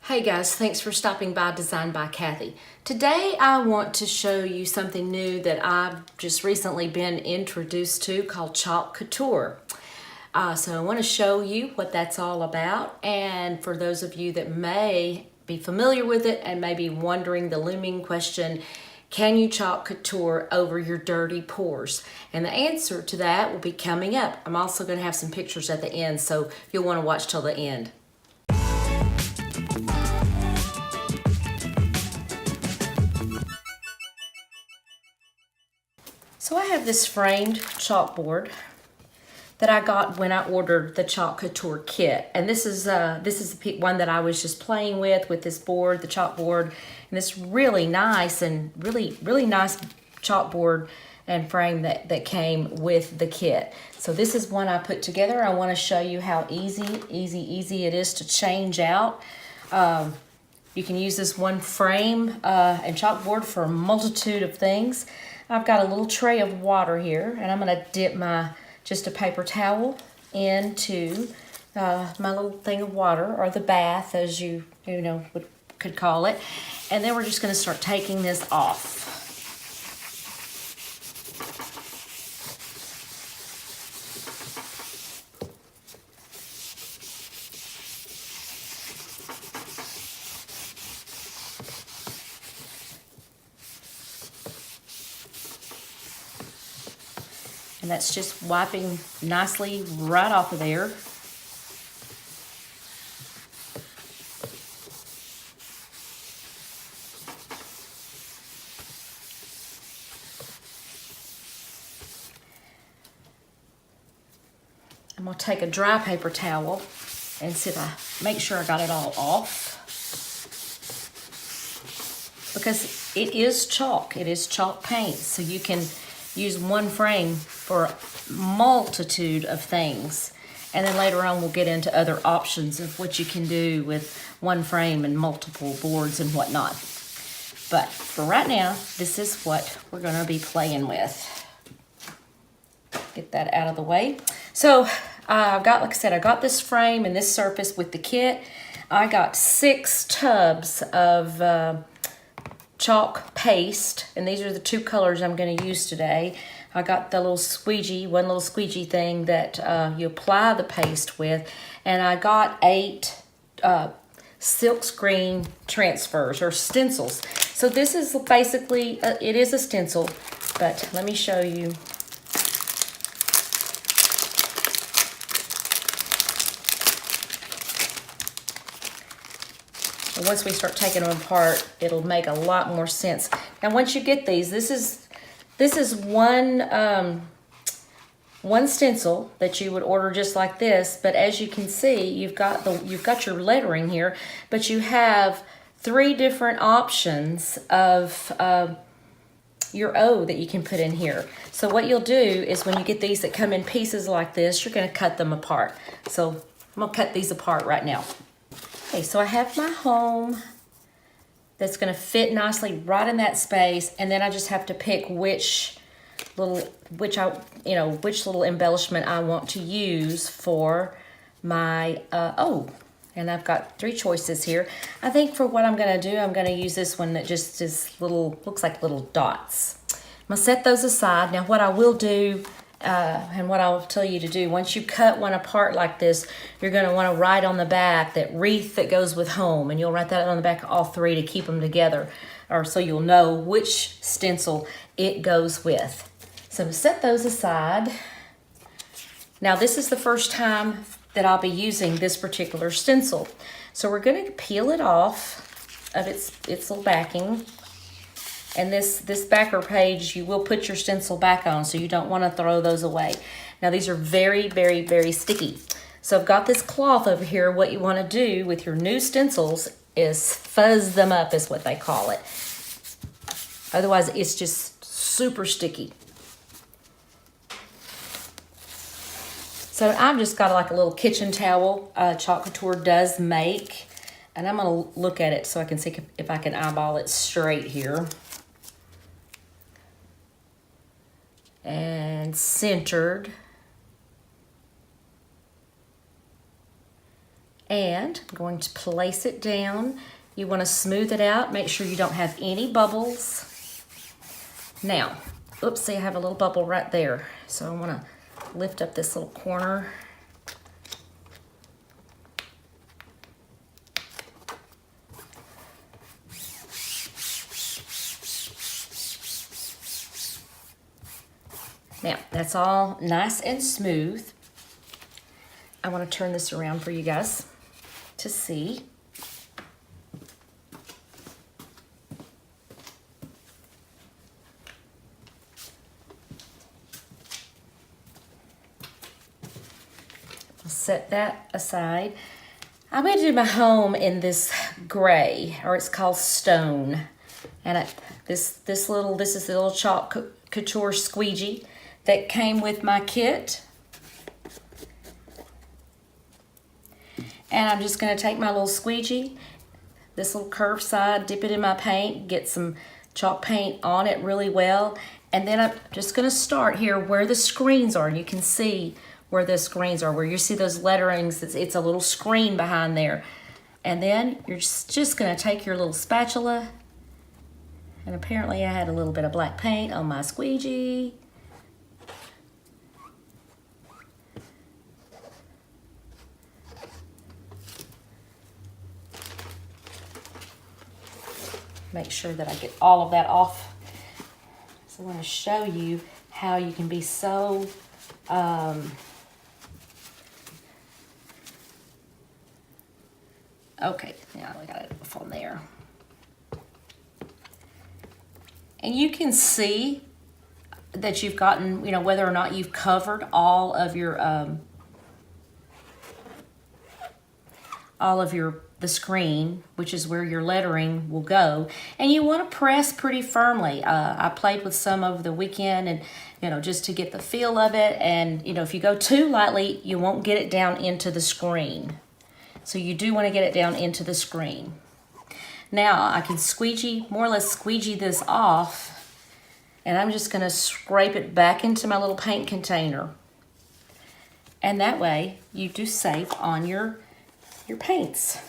Hey guys, thanks for stopping by Design by Kathy. Today I want to show you something new that I've just recently been introduced to called Chalk Couture. So I want to show you what that's all about, and for those of you that may be familiar with it and may be wondering the looming question, can you chalk couture over your dirty pores? And the answer to that will be coming up. I'm also going to have some pictures at the end, so you'll want to watch till the end. So I have this framed chalkboard that I got when I ordered the Chalk Couture kit, and this is the one that I was just playing with this board, the chalkboard, and this really nice and really nice chalkboard and frame that came with the kit. So this is one I put together. I want to show you how easy it is to change out. You can use this one frame and chalkboard for a multitude of things. I've got a little tray of water here, and I'm going to dip just a paper towel into my little thing of water, or the bath, as you could call it. And then we're just going to start taking this off. And that's just wiping nicely right off of there. I'm going to take a dry paper towel and see if I make sure I got it all off. Because it is chalk. It is chalk paint. So you can use one frame for a multitude of things. And then later on we'll get into other options of what you can do with one frame and multiple boards and whatnot. But for right now, this is what we're going to be playing with. Get that out of the way. So I've got, like I said, I got this frame and this surface with the kit. I got 6 tubs of chalk paste, and these are the 2 colors I'm going to use today. I got the little one little squeegee thing that you apply the paste with, and I got 8 silk screen transfers or stencils. So this is basically, it is a stencil, but let me show you. And once we start taking them apart, it'll make a lot more sense. Now, once you get these, this is one stencil that you would order just like this. But as you can see, you've got your lettering here, but you have 3 different options of your O that you can put in here. So what you'll do is when you get these that come in pieces like this, you're going to cut them apart. So I'm going to cut these apart right now. Okay, so I have my home that's going to fit nicely right in that space, and then I just have to pick which little embellishment I want to use for my O. And I've got 3 choices here. I think for what I'm going to do, I'm going to use this one that just is looks like little dots. I'm going to set those aside. Now what I will do, and what I'll tell you to do, once you cut one apart like this, you're going to want to write on the back that wreath that goes with home, and you'll write that on the back of all 3 to keep them together, or so you'll know which stencil it goes with. So set those aside. Now this is the first time that I'll be using this particular stencil, so we're going to peel it off of its little backing. And this backer page, you will put your stencil back on, so you don't want to throw those away. Now these are very sticky. So I've got this cloth over here. What you want to do with your new stencils is fuzz them up, is what they call it. Otherwise it's just super sticky. So I've just got like a little kitchen towel Chalk Couture does make. And I'm going to look at it so I can see if I can eyeball it straight here. And centered. And I'm going to place it down. You want to smooth it out. Make sure you don't have any bubbles. Now, oops, see, I have a little bubble right there. So I want to lift up this little corner. Now, that's all nice and smooth. I want to turn this around for you guys to see. I'll set that aside. I'm going to do my home in this gray, or it's called stone. And this is the little chalk Couture squeegee that came with my kit. And I'm just going to take my little squeegee, this little curved side, dip it in my paint, get some chalk paint on it really well. And then I'm just going to start here where the screens are. You can see where the screens are, where you see those letterings. It's a little screen behind there. And then you're just going to take your little spatula. And apparently I had a little bit of black paint on my squeegee. Make sure that I get all of that off. So I want to show you how you can be so okay, now I got it on there. And you can see that you've gotten, you know, whether or not you've covered all of the screen, which is where your lettering will go. And you want to press pretty firmly. I played with some over the weekend, and you know, just to get the feel of it. And you know, if you go too lightly, you won't get it down into the screen. So you do want to get it down into the screen. Now I can more or less squeegee this off, and I'm just going to scrape it back into my little paint container. And that way you do save on your paints,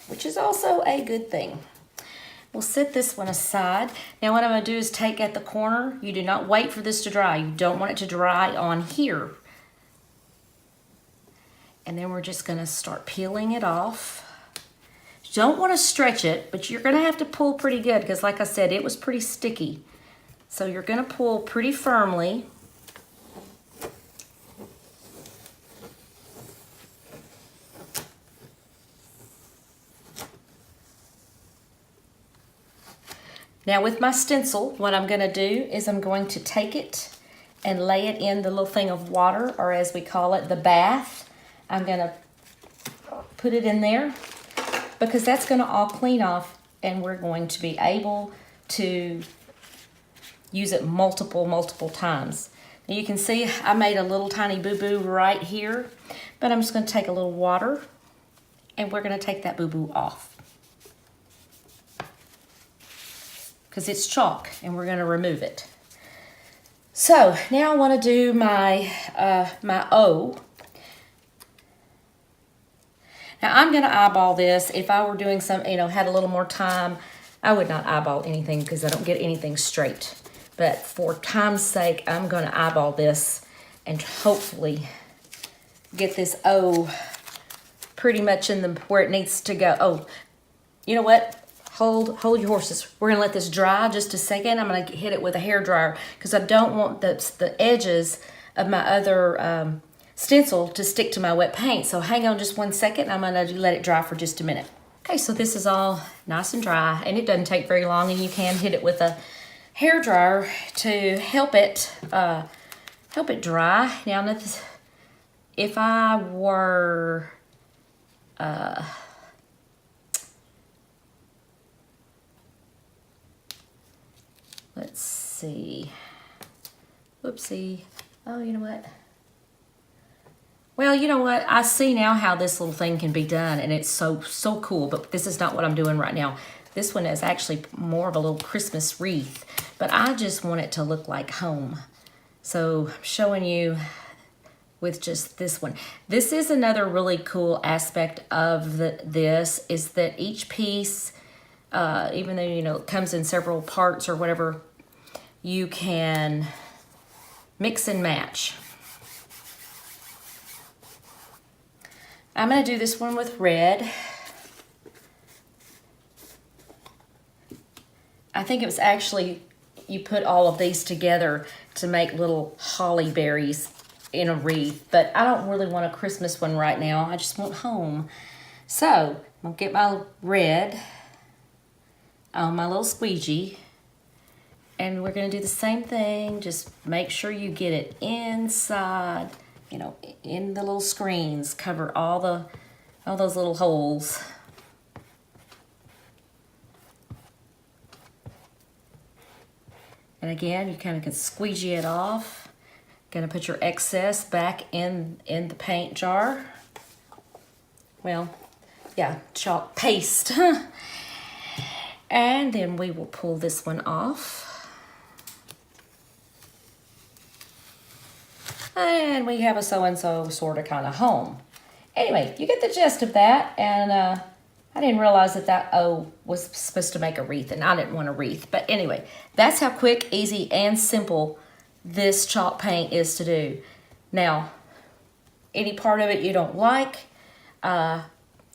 which is also a good thing. We'll set this one aside. Now what I'm going to do is take at the corner. You do not wait for this to dry. You don't want it to dry on here. And then we're just going to start peeling it off. You don't want to stretch it, but you're going to have to pull pretty good because like I said, it was pretty sticky. So you're going to pull pretty firmly. Now with my stencil, what I'm going to do is I'm going to take it and lay it in the little thing of water, or as we call it, the bath. I'm going to put it in there because that's going to all clean off, and we're going to be able to use it multiple times. Now you can see I made a little tiny boo-boo right here, but I'm just going to take a little water and we're going to take that boo-boo off because it's chalk and we're going to remove it. So now I want to do my my O. Now I'm going to eyeball this. If I were doing some, you know, had a little more time, I would not eyeball anything because I don't get anything straight. But for time's sake, I'm going to eyeball this and hopefully get this O pretty much in where it needs to go. Oh, you know what? Hold your horses. We're going to let this dry just a second. I'm going to hit it with a hairdryer because I don't want the edges of my other stencil to stick to my wet paint. So hang on just 1 second. I'm going to let it dry for just a minute. Okay, so this is all nice and dry, and it doesn't take very long, and you can hit it with a hairdryer to help it dry. Now, if I were let's see. Whoopsie. Oh, you know what? Well, you know what? I see now how this little thing can be done, and it's so cool, but this is not what I'm doing right now. This one is actually more of a little Christmas wreath, but I just want it to look like home. So I'm showing you with just this one. This is another really cool aspect of this is that each piece, even though, you know, it comes in several parts or whatever, you can mix and match. I'm going to do this one with red. I think it was actually, you put all of these together to make little holly berries in a wreath, but I don't really want a Christmas one right now. I just want home. So I'll get my red on my little squeegee, and we're going to do the same thing. Just make sure you get it inside, you know, in the little screens. Cover all those little holes. And again, you kind of can squeegee it off. Gonna put your excess back in the paint jar. Well, yeah, chalk paste. And then we will pull this one off. And we have a so-and-so sort of kind of home. Anyway, you get the gist of that. And I didn't realize that O was supposed to make a wreath, and I didn't want a wreath. But anyway, that's how quick, easy, and simple this chalk paint is to do. Now, any part of it you don't like,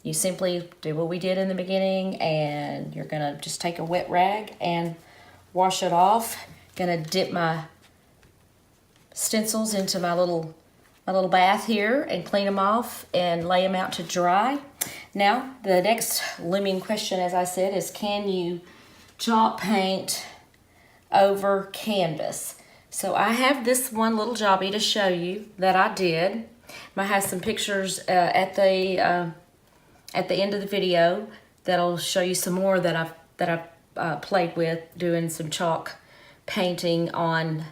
you simply do what we did in the beginning, and you're gonna just take a wet rag and wash it off. Gonna dip my stencils into my little bath here and clean them off and lay them out to dry. Now, the next looming question, as I said, is can you chalk paint over canvas? So I have this one little jobby to show you that I did. I have some pictures at the end of the video that'll show you some more that I've played with doing some chalk painting on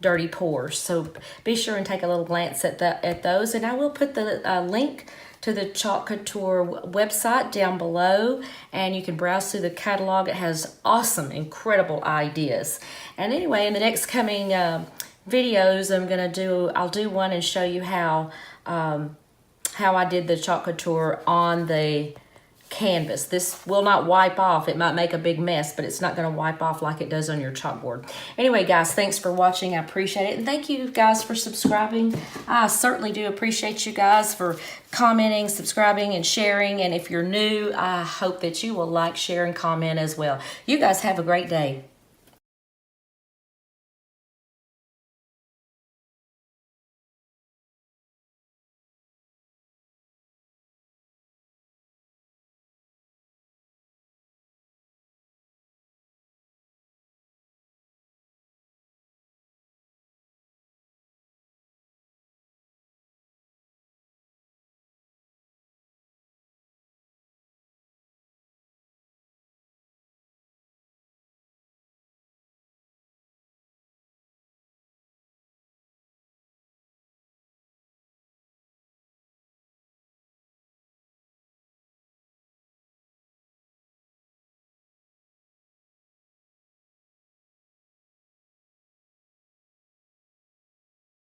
dirty pours. So be sure and take a little glance at those, and I will put the link to the Chalk Couture website down below, and you can browse through the catalog. It has awesome, incredible ideas. And anyway, in the next coming videos, I'll do one and show you how I did the Chalk Couture on the canvas. This will not wipe off. It might make a big mess, but it's not going to wipe off like it does on your chalkboard. Anyway, guys, thanks for watching. I appreciate it. And thank you guys for subscribing. I certainly do appreciate you guys for commenting, subscribing, and sharing. And if you're new, I hope that you will like, share, and comment as well. You guys have a great day.